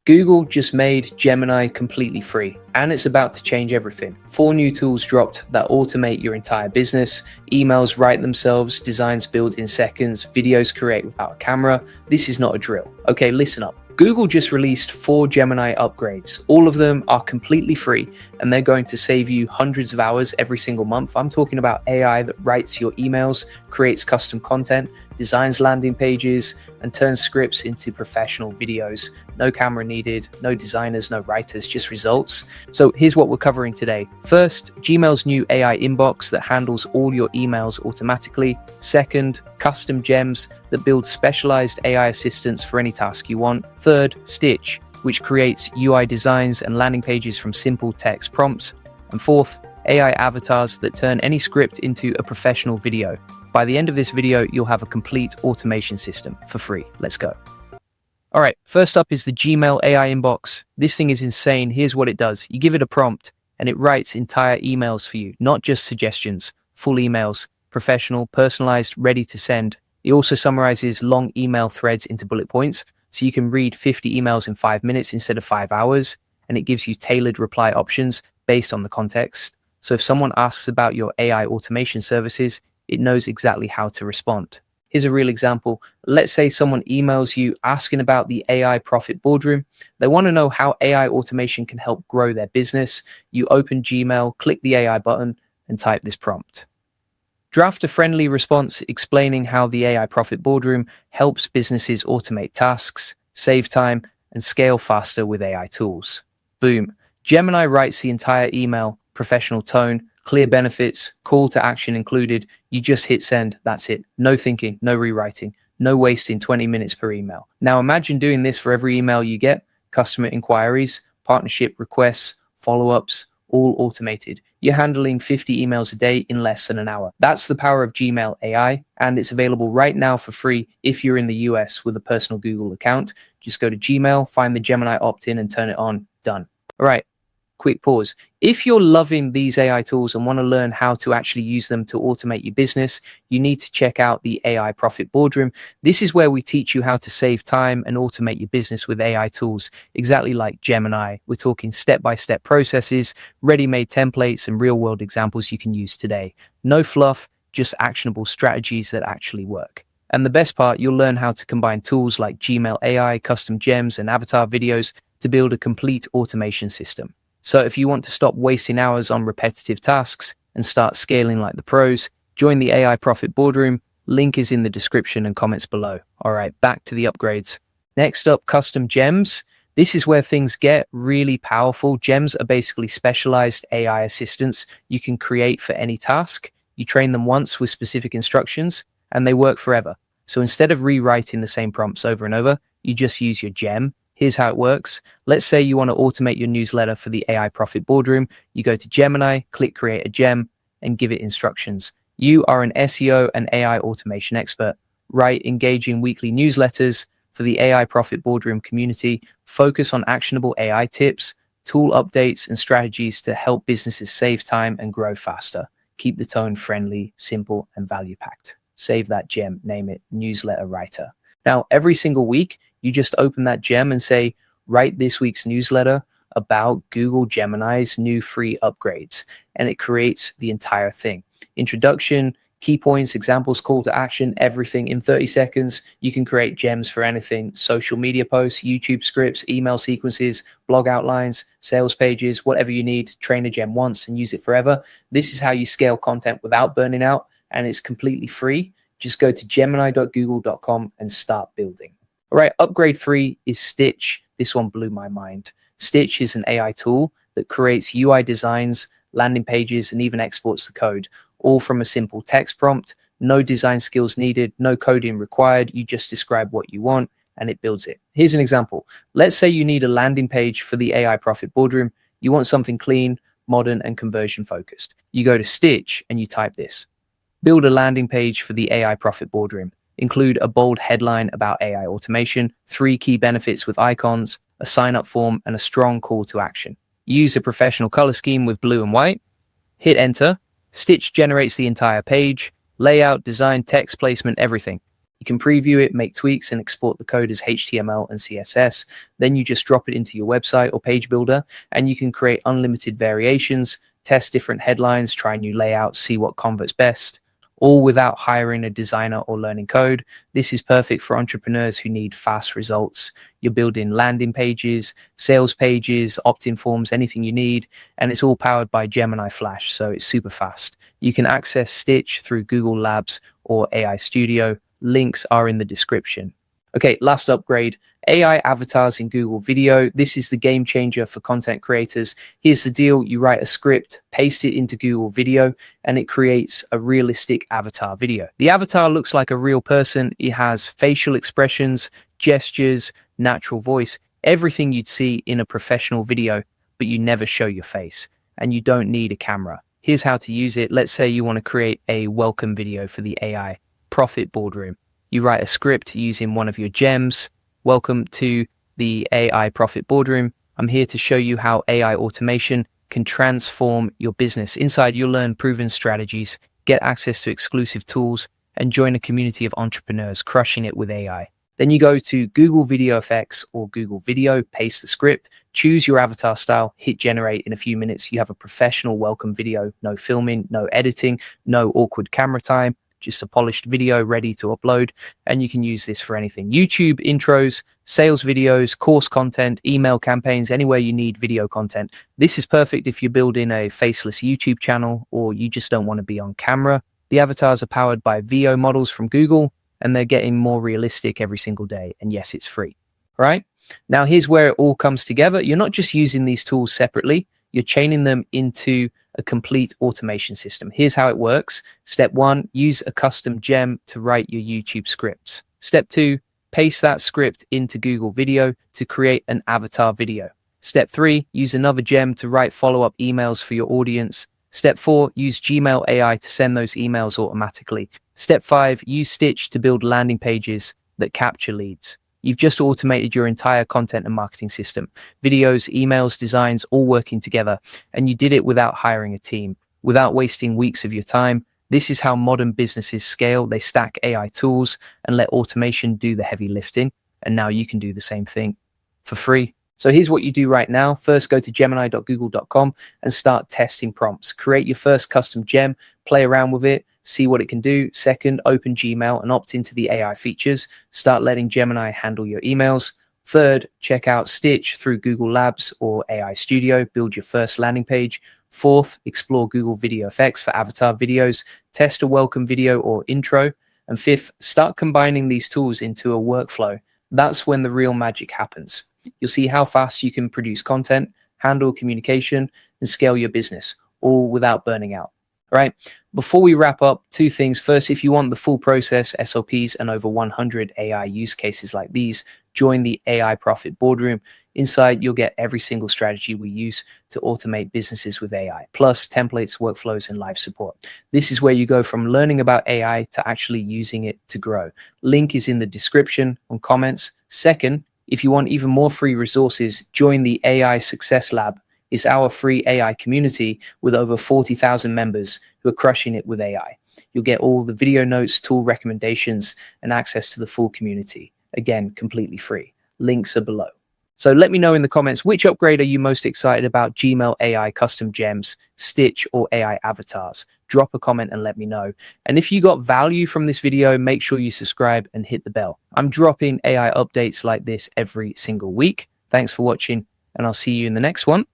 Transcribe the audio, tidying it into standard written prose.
Google just made Gemini completely free, and it's about to change everything. 4 new tools dropped that automate your entire business. Emails write themselves, designs build in seconds, videos create without a camera. This is not a drill. Okay, listen up. Google just released 4 Gemini upgrades. All of them are completely free, and they're going to save you hundreds of hours every single month. I'm talking about AI that writes your emails, creates custom content, designs landing pages, and turns scripts into professional videos. No camera needed, no designers, no writers, just results. So here's what we're covering today. First, Gmail's new AI inbox that handles all your emails automatically. Second, custom gems that build specialized AI assistants for any task you want. Third, Stitch, which creates UI designs and landing pages from simple text prompts. And fourth, AI avatars that turn any script into a professional video. By the end of this video, you'll have a complete automation system for free. Let's go. All right, first up is the Gmail AI inbox. This thing is insane. Here's what it does. You give it a prompt and it writes entire emails for you, not just suggestions, full emails, professional, personalized, ready to send. It also summarizes long email threads into bullet points, so you can read 50 emails in 5 minutes instead of 5 hours, and it gives you tailored reply options based on the context. So if someone asks about your AI automation services, it knows exactly how to respond. Here's a real example. Let's say someone emails you asking about the AI Profit Boardroom. They want to know how AI automation can help grow their business. You open Gmail, click the AI button, and type this prompt. Draft a friendly response explaining how the AI Profit Boardroom helps businesses automate tasks, save time, and scale faster with AI tools. Boom. Gemini writes the entire email, professional tone, clear benefits, call to action included. You just hit send, that's it. No thinking, no rewriting, no wasting 20 minutes per email. Now imagine doing this for every email you get: customer inquiries, partnership requests, follow-ups, all automated. You're handling 50 emails a day in less than an hour. That's the power of Gmail AI, and it's available right now for free if you're in the US with a personal Google account. Just go to Gmail, find the Gemini opt-in and turn it on. Done. All right. Quick pause. If you're loving these AI tools and want to learn how to actually use them to automate your business, you need to check out the AI Profit Boardroom. This is where we teach you how to save time and automate your business with AI tools, exactly like Gemini. We're talking step-by-step processes, ready-made templates, and real-world examples you can use today. No fluff, just actionable strategies that actually work. And the best part, you'll learn how to combine tools like Gmail AI, custom gems, and avatar videos to build a complete automation system. So if you want to stop wasting hours on repetitive tasks and start scaling like the pros, join the AI Profit Boardroom. Link is in the description and comments below. All right, back to the upgrades. Next up, custom gems. This is where things get really powerful. Gems are basically specialized AI assistants you can create for any task. You train them once with specific instructions and they work forever. So instead of rewriting the same prompts over and over, you just use your gem. Here's how it works. Let's say you want to automate your newsletter for the AI Profit Boardroom. You go to Gemini, click Create a Gem, and give it instructions. You are an SEO and AI automation expert. Write engaging weekly newsletters for the AI Profit Boardroom community. Focus on actionable AI tips, tool updates, and strategies to help businesses save time and grow faster. Keep the tone friendly, simple, and value-packed. Save that gem, name it Newsletter Writer. Now, every single week, you just open that gem and say, write this week's newsletter about Google Gemini's new free upgrades. And it creates the entire thing. Introduction, key points, examples, call to action, everything in 30 seconds. You can create gems for anything: social media posts, YouTube scripts, email sequences, blog outlines, sales pages, whatever you need. Train a gem once and use it forever. This is how you scale content without burning out, and it's completely free. Just go to gemini.google.com and start building. All right, upgrade 3 is Stitch. This one blew my mind. Stitch is an AI tool that creates UI designs, landing pages, and even exports the code, all from a simple text prompt. No design skills needed, no coding required. You just describe what you want and it builds it. Here's an example. Let's say you need a landing page for the AI Profit Boardroom. You want something clean, modern, and conversion focused. You go to Stitch and you type this. Build a landing page for the AI Profit Boardroom. Include a bold headline about AI automation, 3 key benefits with icons, a sign-up form, and a strong call to action. Use a professional color scheme with blue and white. Hit enter. Stitch generates the entire page, layout, design, text placement, everything. You can preview it, make tweaks, and export the code as HTML and CSS. Then you just drop it into your website or page builder, and you can create unlimited variations, test different headlines, try new layouts, see what converts best, all without hiring a designer or learning code. This is perfect for entrepreneurs who need fast results. You're building landing pages, sales pages, opt-in forms, anything you need, and it's all powered by Gemini Flash, so it's super fast. You can access Stitch through Google Labs or AI Studio. Links are in the description. Okay, last upgrade, AI avatars in Google Video. This is the game changer for content creators. Here's the deal. You write a script, paste it into Google Video, and it creates a realistic avatar video. The avatar looks like a real person. It has facial expressions, gestures, natural voice, everything you'd see in a professional video, but you never show your face, and you don't need a camera. Here's how to use it. Let's say you want to create a welcome video for the AI Profit Boardroom. You write a script using one of your gems. Welcome to the AI Profit Boardroom. I'm here to show you how AI automation can transform your business. Inside, you'll learn proven strategies, get access to exclusive tools, and join a community of entrepreneurs crushing it with AI. Then you go to Google Video Effects or Google Video, paste the script, choose your avatar style, hit generate. In a few minutes, you have a professional welcome video. No filming, no editing, no awkward camera time. Just a polished video ready to upload, and you can use this for anything. YouTube intros, sales videos, course content, email campaigns, anywhere you need video content. This is perfect if you're building a faceless YouTube channel or you just don't want to be on camera. The avatars are powered by VO models from Google, and they're getting more realistic every single day. And yes, it's free. All right. Now, here's where it all comes together. You're not just using these tools separately, you're chaining them into a complete automation system. Here's how it works. Step 1, use a custom gem to write your YouTube scripts. Step 2, paste that script into Google Video to create an avatar video. Step 3, use another gem to write follow-up emails for your audience. Step 4, use Gmail AI to send those emails automatically. Step 5, use Stitch to build landing pages that capture leads. You've just automated your entire content and marketing system. Videos, emails, designs, all working together. And you did it without hiring a team, without wasting weeks of your time. This is how modern businesses scale. They stack AI tools and let automation do the heavy lifting. And now you can do the same thing for free. So here's what you do right now. First, go to gemini.google.com and start testing prompts. Create your first custom gem, play around with it, see what it can do. Second, open Gmail and opt into the AI features. Start letting Gemini handle your emails. Third, check out Stitch through Google Labs or AI Studio. Build your first landing page. Fourth, explore Google Video Effects for avatar videos. Test a welcome video or intro. And fifth, start combining these tools into a workflow. That's when the real magic happens. You'll see how fast you can produce content, handle communication, and scale your business, all without burning out. All right. Before we wrap up, 2 things. First, if you want the full process, SOPs, and over 100 AI use cases like these, join the AI Profit Boardroom. Inside, you'll get every single strategy we use to automate businesses with AI, plus templates, workflows, and live support. This is where you go from learning about AI to actually using it to grow. Link is in the description and comments. Second, if you want even more free resources, join the AI Success Lab. It's our free AI community with over 40,000 members who are crushing it with AI. You'll get all the video notes, tool recommendations, and access to the full community. Again, completely free. Links are below. So let me know in the comments, which upgrade are you most excited about? Gmail AI custom gems, Stitch, or AI avatars? Drop a comment and let me know. And if you got value from this video, make sure you subscribe and hit the bell. I'm dropping AI updates like this every single week. Thanks for watching, and I'll see you in the next one.